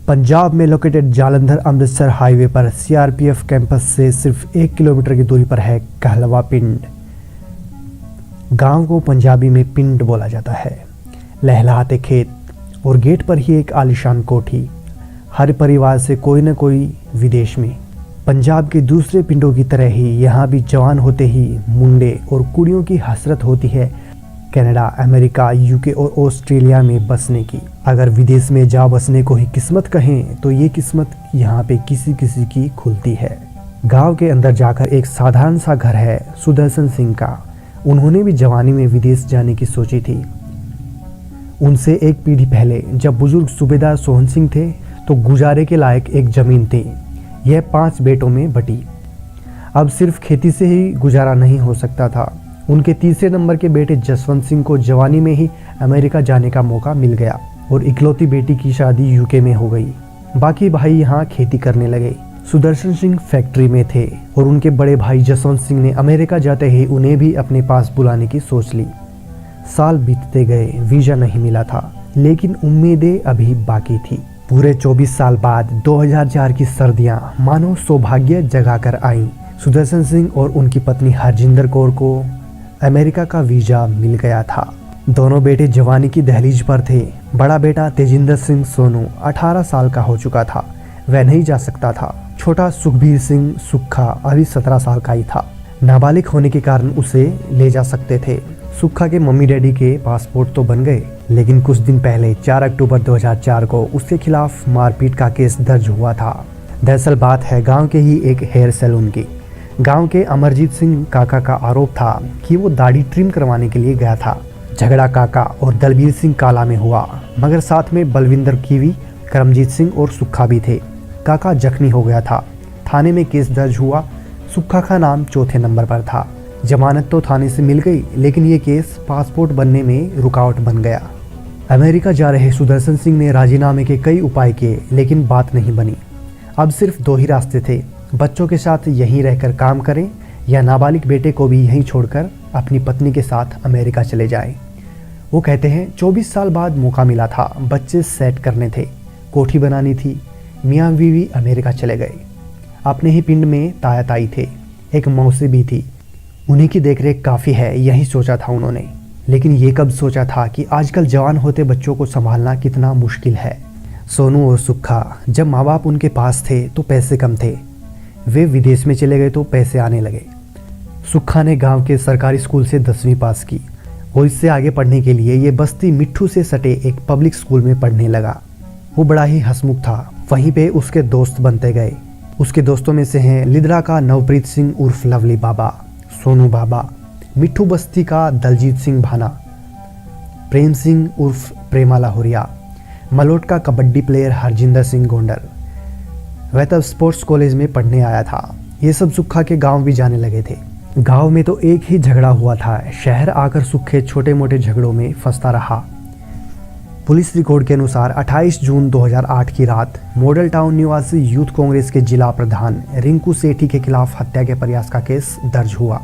पंजाब में located Jalandhar Amritsar highway पर CRPF campus से सिर्फ 1 किलोमीटर की दूरी पर है कहलवा पिंड। गांव को पंजाबी में पिंड बोला जाता है। लहलहाते खेत और गेट पर ही एक आलीशान कोठी। हर परिवार से कोई न कोई विदेश में। पंजाब के दूसरे पिंडों की तरह ही यहाँ भी जवान होते ही मुंडे और कुड़ियों की हसरत होती है कनाडा, अमेरिका, यूके और ऑस्ट्रेलिया में बसने की। अगर विदेश में जा बसने को ही किस्मत कहें तो ये किस्मत यहाँ पे किसी किसी की खुलती है। गांव के अंदर जाकर एक साधारण सा घर है सुदर्शन सिंह का। उन्होंने भी जवानी में विदेश जाने की सोची थी। उनसे एक पीढ़ी पहले जब बुजुर्ग सूबेदार सोहन सिंह थे तो गुजारे के लायक एक जमीन थी। यह 5 बेटों में बटी। अब सिर्फ खेती से ही गुजारा नहीं हो सकता था। उनके तीसरे नंबर के बेटे जसवंत सिंह को जवानी में ही अमेरिका जाने का मौका मिल गया और इकलौती बेटी की शादी यूके में हो गई। बाकी भाई यहाँ खेती करने लगे। सुदर्शन सिंह फैक्ट्री में थे और उनके बड़े भाई जसवंत सिंह ने अमेरिका जाते ही उन्हें भी अपने पास बुलाने की सोच ली। साल बीतते गए, वीजा नहीं मिला था, लेकिन उम्मीदें अभी बाकी थी। पूरे 24 साल बाद 2004 की सर्दियां मानो सौभाग्य जगाकर आईं। सुदर्शन सिंह और उनकी पत्नी हरजिंदर कौर को अमेरिका का वीजा मिल गया था। दोनों बेटे जवानी की दहलीज पर थे। बड़ा बेटा तेजिंदर सिंह सोनू 18 साल का हो चुका था, वह नहीं जा सकता था। छोटा सुखबीर सिंह सुक्खा अभी 17 साल का ही था। नाबालिग होने के कारण उसे ले जा सकते थे। सुक्खा के मम्मी डैडी के पासपोर्ट तो बन गए, लेकिन कुछ दिन पहले 4 अक्टूबर 2004 को उसके खिलाफ मारपीट का केस दर्ज हुआ था। दरअसल बात है गांव के ही एक हेयर सैलून की। गांव के अमरजीत सिंह काका का आरोप था कि वो दाढ़ी ट्रिम करवाने के लिए गया था। झगड़ा काका और दलबीर सिंह काला में हुआ, मगर साथ में बलविंदर कीवी, करमजीत सिंह और सुक्खा भी थे। काका जख्मी हो गया था। थाने में केस दर्ज हुआ। सुक्खा का नाम चौथे नंबर पर था। जमानत तो थाने से मिल गई, लेकिन ये केस पासपोर्ट बनने में रुकावट बन गया। अमेरिका जा रहे सुदर्शन सिंह ने राजीनामे के कई उपाय किए, लेकिन बात नहीं बनी। अब सिर्फ 2 ही रास्ते थे, बच्चों के साथ यहीं रहकर काम करें या नाबालिग बेटे को भी यहीं छोड़कर अपनी पत्नी के साथ अमेरिका चले जाएं। वो कहते हैं 24 साल बाद मौका मिला था, बच्चे सेट करने थे, कोठी बनानी थी। मियाँ बीवी अमेरिका चले गए। अपने ही पिंड में ताया ताई थे, एक मौसी भी थी। उन्हीं की देखरेख काफ़ी है, यही सोचा था उन्होंने। लेकिन ये कब सोचा था कि आजकल जवान होते बच्चों को संभालना कितना मुश्किल है। सोनू और सुक्खा जब माँ बाप उनके पास थे तो पैसे कम थे। वे विदेश में चले गए तो पैसे आने लगे। सुक्खा ने गांव के सरकारी स्कूल से 10वीं पास की और इससे आगे पढ़ने के लिए ये बस्ती मिट्ठू से सटे एक पब्लिक स्कूल में पढ़ने लगा। वो बड़ा ही हंसमुख था। वहीं पे उसके दोस्त बनते गए। उसके दोस्तों में से हैं लिद्रा का नवप्रीत सिंह उर्फ लवली बाबा, सोनू बाबा, मिट्ठू बस्ती का दलजीत सिंह भाना, प्रेम सिंह उर्फ प्रेमा लाहौरिया, मलोट का कबड्डी प्लेयर हरजिंदर सिंह गोंडर। वह तब स्पोर्ट्स कॉलेज में पढ़ने आया था। ये सब सुक्खा के गांव भी जाने लगे थे। गांव में तो एक ही झगड़ा हुआ था। शहर आकर सुक्खे छोटे मोटे झगड़ों में फंसता रहा। पुलिस रिकॉर्ड के अनुसार 28 जून 2008 की रात मॉडल टाउन निवासी यूथ कांग्रेस के जिला प्रधान रिंकू सेठी के खिलाफ हत्या के प्रयास का केस दर्ज हुआ।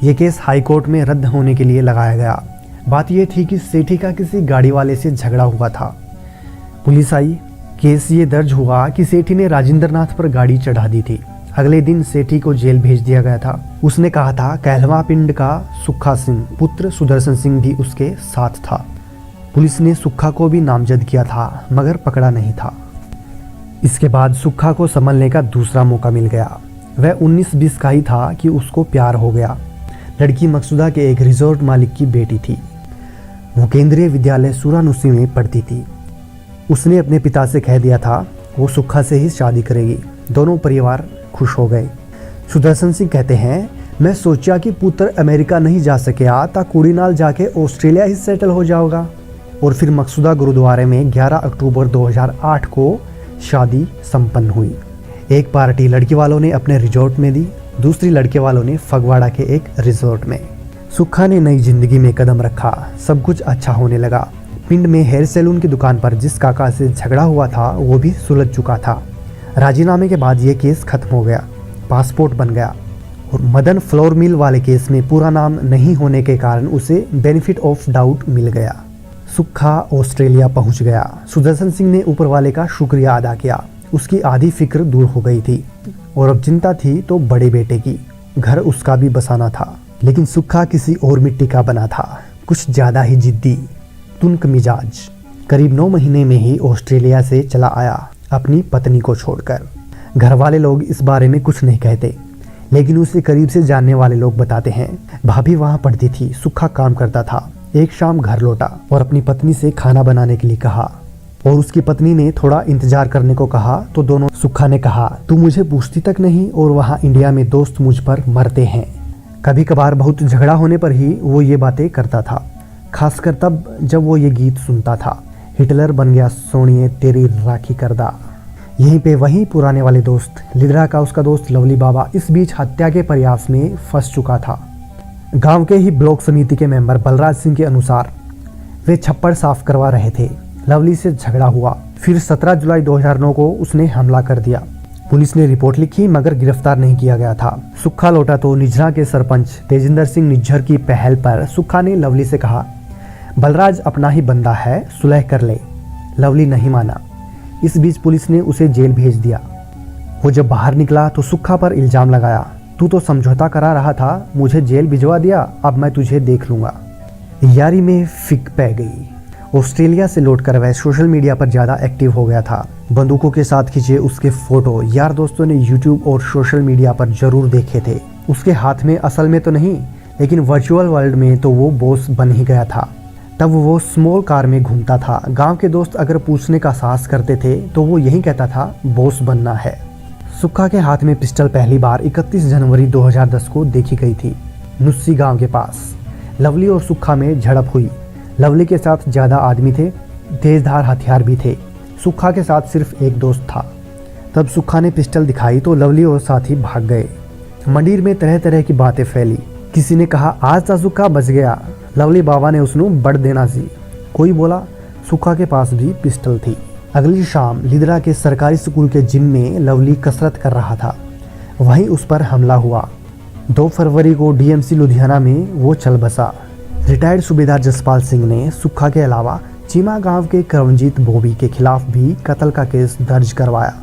ये केस हाई कोर्ट में रद्द होने के लिए लगाया गया। बात यह थी कि सेठी का किसी गाड़ी वाले से झगड़ा हुआ था। पुलिस आई, केस ये दर्ज हुआ कि सेठी ने राजेंद्र नाथ पर गाड़ी चढ़ा दी थी। अगले दिन सेठी को जेल भेज दिया गया था। उसने कहा था कहलवा पिंड का सुक्खा सिंह पुत्र सुदर्शन सिंह भी उसके साथ था। पुलिस ने सुक्खा को भी नामजद किया था, मगर पकड़ा नहीं था। इसके बाद सुक्खा को संभलने का दूसरा मौका मिल गया। वह 19-20 का ही था कि उसको प्यार हो गया। लड़की मकसूदा के एक रिजॉर्ट मालिक की बेटी थी। वो केंद्रीय विद्यालय सूरानुसी में पढ़ती थी। उसने अपने पिता से कह दिया था वो सुक्खा से ही शादी करेगी। दोनों परिवार खुश हो गए। सुदर्शन सिंह कहते हैं, मैं सोचा कि पुत्र अमेरिका नहीं जा सकिया ता कुड़ी नाल जाके ऑस्ट्रेलिया ही सेटल हो जाओगा। और फिर मकसूदा गुरुद्वारे में 11 अक्टूबर 2008 को शादी संपन्न हुई। एक पार्टी लड़की वालों ने अपने रिजॉर्ट में दी, दूसरी लड़के वालों ने फगवाड़ा के एक रिजॉर्ट में। सुक्खा ने नई जिंदगी में कदम रखा। सब कुछ अच्छा होने लगा। पिंड में हेयर सैलून की दुकान पर जिस काका से झगड़ा हुआ था वो भी सुलझ चुका था। राजीनामे के बाद ये केस खत्म हो गया, पासपोर्ट बन गया। और मदन फ्लोर मिल वाले केस में पूरा नाम नहीं होने के कारण उसे बेनिफिट ऑफ डाउट मिल गया। सुक्खा ऑस्ट्रेलिया पहुंच गया। सुदर्शन सिंह ने ऊपर वाले का शुक्रिया अदा किया। उसकी आधी फिक्र दूर हो गई थी और अब चिंता थी तो बड़े बेटे की। घर उसका भी बसाना था, लेकिन सुक्खा किसी और मिट्टी का बना था, कुछ ज्यादा ही जिद्दी, तुनक मिजाज। करीब 9 महीने में ही ऑस्ट्रेलिया से चला आया अपनी पत्नी को छोड़कर। घर वाले लोग इस बारे में कुछ नहीं कहते, लेकिन उसे करीब से जानने वाले लोग बताते हैं। भाभी वहां पढ़ती थी, सुक्खा काम करता था। एक शाम घर लौटा और अपनी पत्नी से खाना बनाने के लिए कहा और उसकी पत्नी ने थोड़ा इंतजार करने को कहा तो दोनों। सुक्खा ने कहा, तू मुझे पूछती तक नहीं और वहाँ इंडिया में दोस्त मुझ पर मरते हैं। कभी कभार बहुत झगड़ा होने पर ही वो ये बातें करता था, खासकर तब जब वो ये गीत सुनता था, हिटलर बन गया सोनिए तेरी राखी करदा। यहीं पे वहीं पुराने वाले दोस्त लिद्रा का उसका दोस्त लवली बाबा इस बीच हत्या के प्रयास में फंस चुका था। गांव के ही ब्लॉक समिति के मेंबर बलराज सिंह के अनुसार वे छप्पड़ साफ करवा रहे थे। लवली से झगड़ा हुआ, फिर 17 जुलाई 2009 को उसने हमला कर दिया। पुलिस ने रिपोर्ट लिखी मगर गिरफ्तार नहीं किया गया था। सुक्खा लौटा तो निझरा के सरपंच तेजिंदर सिंह निज्जर की पहल पर सुक्खा ने लवली से कहा, बलराज अपना ही बंदा है, सुलह कर ले। लवली नहीं माना। इस बीच पुलिस ने उसे जेल भेज दिया। वो जब बाहर निकला तो सुक्खा पर इल्जाम लगाया, तू तो समझौता करा रहा था, मुझे जेल भिजवा दिया, अब मैं तुझे देख लूंगा। यारी में फिक पै गई। ऑस्ट्रेलिया से लौटकर वह सोशल मीडिया पर ज़्यादा एक्टिव हो गया था। बंदूकों के साथ खींचे उसके फोटो यार दोस्तों ने यूट्यूब और सोशल मीडिया पर जरूर देखे थे। उसके हाथ में असल में तो नहीं, लेकिन वर्चुअल वर्ल्ड में तो वो बॉस बन ही गया था। तब वो स्मॉल कार में घूमता था। गांव के दोस्त अगर पूछने का साहस करते थे तो वो यही कहता था, बॉस बनना है। सुक्खा के हाथ में पिस्टल पहली बार 31 जनवरी 2010 को देखी गई थी, नुस्सी गांव के पास। लवली और सुक्खा में झड़प हुई। लवली के साथ ज़्यादा आदमी थे, तेजधार हथियार भी थे। सुक्खा के साथ सिर्फ एक दोस्त था। तब सुक्खा ने पिस्टल दिखाई तो लवली और साथी भाग गए। मंडीर में तरह तरह की बातें फैली। किसी ने कहा, आज ता सुक्खा बच गया। लवली बाबा ने उसनू बढ़ देना सी। कोई बोला सुक्खा के पास भी पिस्टल थी। अगली शाम लिद्रा के सरकारी स्कूल के जिम में लवली कसरत कर रहा था, वहीं उस पर हमला हुआ। 2 फरवरी को डीएमसी लुधियाना में वो चल बसा। रिटायर्ड सूबेदार जसपाल सिंह ने सुक्खा के अलावा चीमा गांव के करमजीत बोबी के खिलाफ भी कत्ल का केस दर्ज करवाया।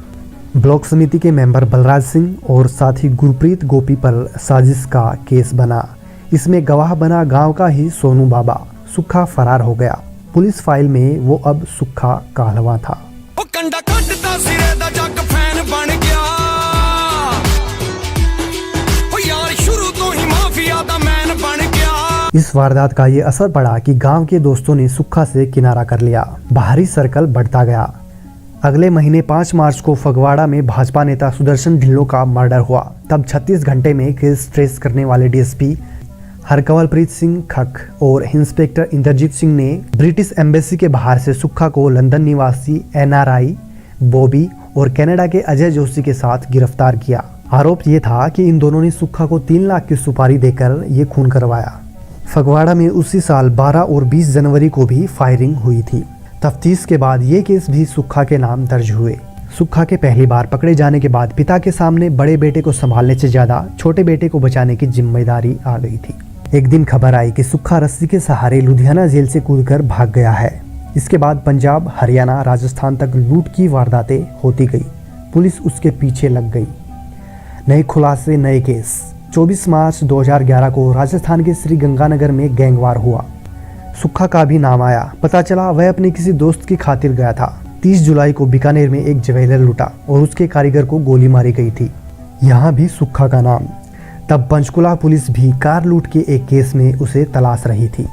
ब्लॉक समिति के मेंबर बलराज सिंह और साथी गुरप्रीत गोपी पर साजिश का केस बना। इसमें गवाह बना गांव का ही सोनू बाबा। सुक्खा फरार हो गया। पुलिस फाइल में वो अब सुक्खा कहलवा था। इस वारदात का ये असर पड़ा कि गांव के दोस्तों ने सुक्खा से किनारा कर लिया। बाहरी सर्कल बढ़ता गया। अगले महीने 5 मार्च को फगवाड़ा में भाजपा नेता सुदर्शन ढिल्लों का मर्डर हुआ। तब 36 घंटे में केस ट्रेस करने वाले डीएसपी हरकंवलप्रीत सिंह खक और इंस्पेक्टर इंद्रजीत सिंह ने ब्रिटिश एम्बेसी के बाहर से सुक्खा को लंदन निवासी एनआरआई बॉबी और कनाडा के अजय जोशी के साथ गिरफ्तार किया। आरोप ये था कि इन दोनों ने सुक्खा को 3 लाख की सुपारी देकर ये खून करवाया। फगवाड़ा में उसी साल 12 और 20 जनवरी को भी फायरिंग हुई थी। तफ्तीश के बाद ये केस भी सुक्खा के नाम दर्ज हुए। सुक्खा के पहली बार पकड़े जाने के बाद पिता के सामने बड़े बेटे को संभालने से ज्यादा छोटे बेटे को बचाने की जिम्मेदारी आ गई थी। एक दिन खबर आई कि सुक्खा रस्सी के सहारे लुधियाना जेल से कूदकर भाग गया है। इसके बाद पंजाब, हरियाणा, राजस्थान तक लूट की वारदातें होती गई। पुलिस उसके पीछे लग गई। नए खुलासे, नए केस। 24 मार्च 2011 को राजस्थान के श्री गंगानगर में गैंगवार हुआ। सुक्खा का भी नाम आया। पता चला वह अपने किसी दोस्त की खातिर गया था। 30 जुलाई को बीकानेर में एक ज्वेलर लूटा और उसके कारीगर को गोली मारी गई थी। यहाँ भी सुक्खा का नाम। तब पंचकुला पुलिस भी कार लूट के एक केस में उसे तलाश रही थी।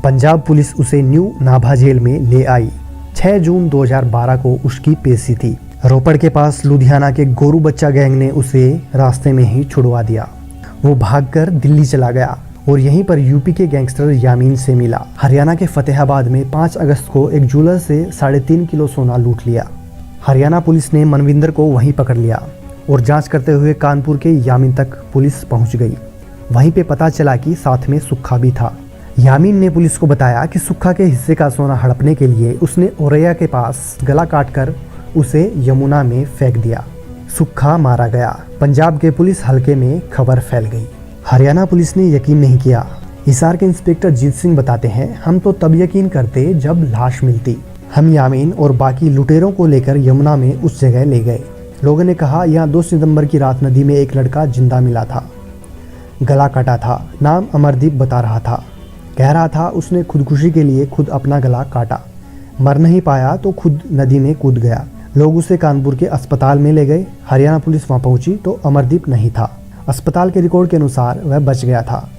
पंजाब पुलिस उसे न्यू नाभा जेल में ले आई। 6 जून 2012 को उसकी पेशी थी। रोपड़ के पास लुधियाना के गोरू बच्चा गैंग ने उसे रास्ते में ही छुड़वा दिया। वो भागकर दिल्ली चला गया और यहीं पर यूपी के गैंगस्टर यामीन से मिला। हरियाणा के फतेहाबाद में 5 अगस्त को एक ज्वेलर से 3.5 किलो सोना लूट लिया। हरियाणा पुलिस ने मनविंदर को वहीं पकड़ लिया और जांच करते हुए कानपुर के यामीन तक पुलिस पहुंच गई। वहीं पे पता चला कि साथ में सुक्खा भी था। यामीन ने पुलिस को बताया कि सुक्खा के हिस्से का सोना हड़पने के लिए उसने औरैया के पास गला काटकर उसे यमुना में फेंक दिया। सुक्खा मारा गया। पंजाब के पुलिस हलके में खबर फैल गई। हरियाणा पुलिस ने यकीन नहीं किया। हिसार के इंस्पेक्टर जीत सिंह बताते हैं, हम तो तब यकीन करते जब लाश मिलती। हम यामीन और बाकी लुटेरों को लेकर यमुना में उस जगह ले गए। लोगों ने कहा यहाँ 2 सितंबर की रात नदी में एक लड़का जिंदा मिला था, गला कटा था, नाम अमरदीप बता रहा था। कह रहा था उसने खुदकुशी के लिए खुद अपना गला काटा, मर नहीं पाया तो खुद नदी में कूद गया। लोग उसे कानपुर के अस्पताल में ले गए। हरियाणा पुलिस वहां पहुंची तो अमरदीप नहीं था। अस्पताल के रिकॉर्ड के अनुसार वह बच गया था।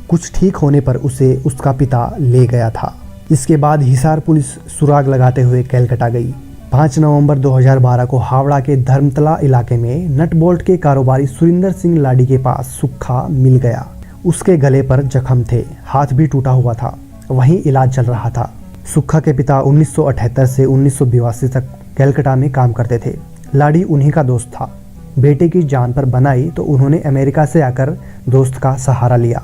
कुछ ठीक होने पर उसे उसका पिता ले गया था। इसके बाद हिसार पुलिस सुराग लगाते हुए कलकत्ता गई। 5 नवंबर 2012 को हावड़ा के धर्मतला इलाके में नट बोल्ट के कारोबारी सुरिंदर सिंह लाडी के पास सुक्खा मिल गया। उसके गले पर जख्म थे, हाथ भी टूटा हुआ था, वहीं इलाज चल रहा था। सुक्खा के पिता 1978 से 1982 तक कलकत्ता में काम करते थे। लाडी उन्हीं का दोस्त था। बेटे की जान पर बनाई तो उन्होंने अमेरिका से आकर दोस्त का सहारा लिया।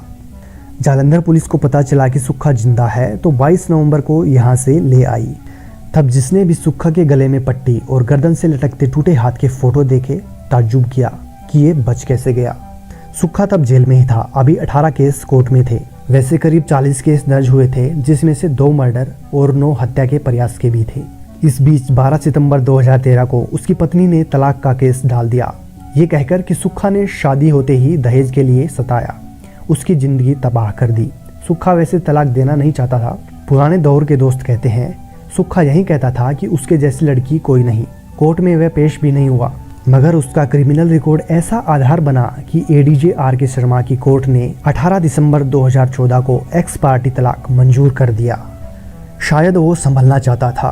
जालंधर पुलिस को पता चला कि सुक्खा जिंदा है तो 22 नवंबर को यहां से ले आई। तब जिसने भी सुक्खा के गले में पट्टी और गर्दन से लटकते टूटे हाथ के फोटो देखे ताज्जुब किया कि ये बच कैसे गया। सुक्खा तब जेल में ही था। अभी 18 केस कोर्ट में थे। वैसे करीब 40 केस दर्ज हुए थे, जिसमें से 2 मर्डर और 9 हत्या के प्रयास के भी थे। इस बीच 12 सितंबर 2013 को उसकी पत्नी ने तलाक का केस डाल दिया, ये कहकर कि सुक्खा ने शादी होते ही दहेज के लिए सताया, उसकी जिंदगी तबाह कर दी। सुक्खा वैसे तलाक देना नहीं चाहता था। पुराने दौर के दोस्त कहते हैं सुक्खा यही कहता था कि उसके जैसी लड़की कोई नहीं। कोर्ट में वह पेश भी नहीं हुआ, मगर उसका क्रिमिनल रिकॉर्ड ऐसा आधार बना कि एडीजे आर.के. शर्मा की कोर्ट ने 18 दिसंबर 2014 को एक्स पार्टी तलाक मंजूर कर दिया। शायद वो संभलना चाहता था।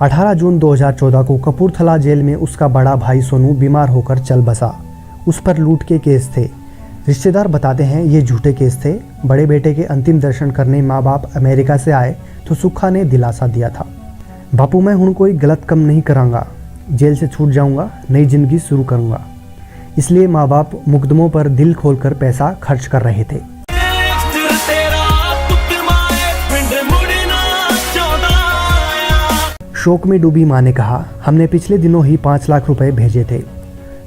18 जून 2014 को कपूरथला जेल में उसका बड़ा भाई सोनू बीमार होकर चल बसा। उस पर लूट के केस थे। रिश्तेदार बताते हैं ये झूठे केस थे। बड़े बेटे के अंतिम दर्शन करने माँ बाप अमेरिका से आए तो सुक्खा ने दिलासा दिया था, बापू मैं हुण कोई गलत कम नहीं करांगा, जेल से छूट जाऊंगा, नई जिंदगी शुरू करूंगा। इसलिए माँ बाप मुकदमों पर दिल खोलकर पैसा खर्च कर रहे थे। शोक में डूबी माँ ने कहा, हमने पिछले दिनों ही 5 लाख रुपए भेजे थे,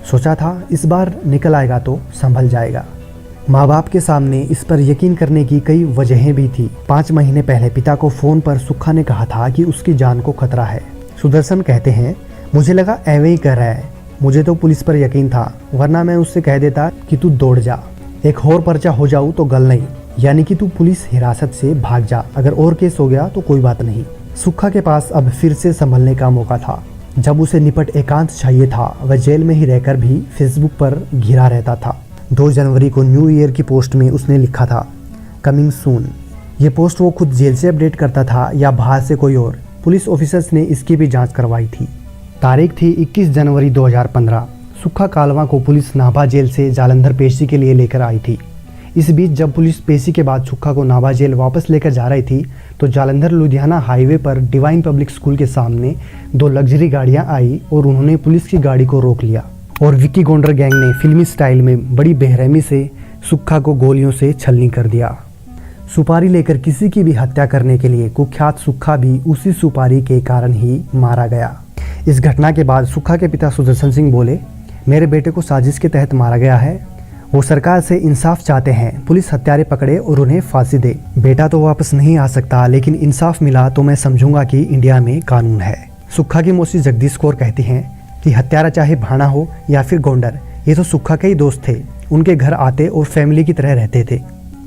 सोचा था इस बार निकल आएगा तो संभल जाएगा। माँ बाप के सामने इस पर यकीन करने की कई वजहें भी थी। 5 महीने पहले पिता को फोन पर सुक्खा ने कहा था कि उसकी जान को खतरा है। सुदर्शन कहते हैं, मुझे लगा एवे ही कर रहा है, मुझे तो पुलिस पर यकीन था, वरना मैं उससे कह देता कि तू दौड़ जा, एक और पर्चा हो जाऊँ तो गल नहीं, यानी कि तू पुलिस हिरासत से भाग जा, अगर और केस हो गया तो कोई बात नहीं। सुक्खा के पास अब फिर से संभलने का मौका था। जब उसे निपट एकांत चाहिए था, वह जेल में ही रहकर भी फेसबुक पर घिरा रहता था। 2 जनवरी को न्यू ईयर की पोस्ट में उसने लिखा था, कमिंग सून। ये पोस्ट वो खुद जेल से अपडेट करता था या बाहर से कोई और। पुलिस ऑफिसर्स ने इसकी भी जांच करवाई थी। तारीख थी 21 जनवरी 2015। सुक्खा कालवा को पुलिस नाभा जेल से जालंधर पेशी के लिए लेकर आई थी। इस बीच जब पुलिस पेशी के बाद सुक्खा को नाभा जेल वापस लेकर जा रही थी तो जालंधर लुधियाना हाईवे पर डिवाइन पब्लिक स्कूल के सामने 2 लग्जरी गाड़ियां आई और उन्होंने पुलिस की गाड़ी को रोक लिया और विक्की गोंडर गैंग ने फिल्मी स्टाइल में बड़ी बेरहमी से सुक्खा को गोलियों से छलनी कर दिया। सुपारी लेकर किसी की भी हत्या करने के लिए कुख्यात सुक्खा भी उसी सुपारी के कारण ही मारा गया। इस घटना के बाद सुक्खा के पिता सुदर्शन सिंह बोले, मेरे बेटे को साजिश के तहत मारा गया है, वो सरकार से इंसाफ चाहते हैं, पुलिस हत्यारे पकड़े और उन्हें फांसी दे। बेटा तो वापस नहीं आ सकता, लेकिन इंसाफ मिला तो मैं समझूंगा कि इंडिया में कानून है। सुक्खा की मौसी जगदीश कौर कहती हैं कि हत्यारा चाहे भाणा हो या फिर गोंडर, ये तो सुक्खा के ही दोस्त थे, उनके घर आते और फैमिली की तरह रहते थे।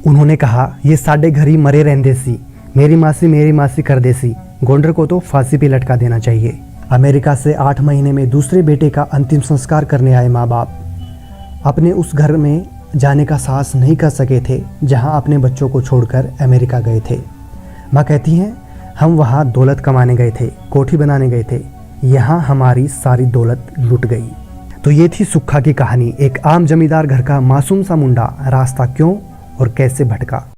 उन्होंने कहा, ये साडे घर ही मरे रहंदे सी, मेरी मासी कर देसी, गोंडर को तो फांसी पे लटका देना चाहिए। अमेरिका से 8 महीने में दूसरे बेटे का अंतिम संस्कार करने आए माँ बाप अपने उस घर में जाने का साहस नहीं कर सके थे जहां अपने बच्चों को छोड़कर अमेरिका गए थे। माँ कहती हैं, हम वहां दौलत कमाने गए थे, कोठी बनाने गए थे, यहाँ हमारी सारी दौलत लुट गई। तो ये थी सुक्खा की कहानी। एक आम जमींदार घर का मासूम सा मुंडा रास्ता क्यों और कैसे भटका।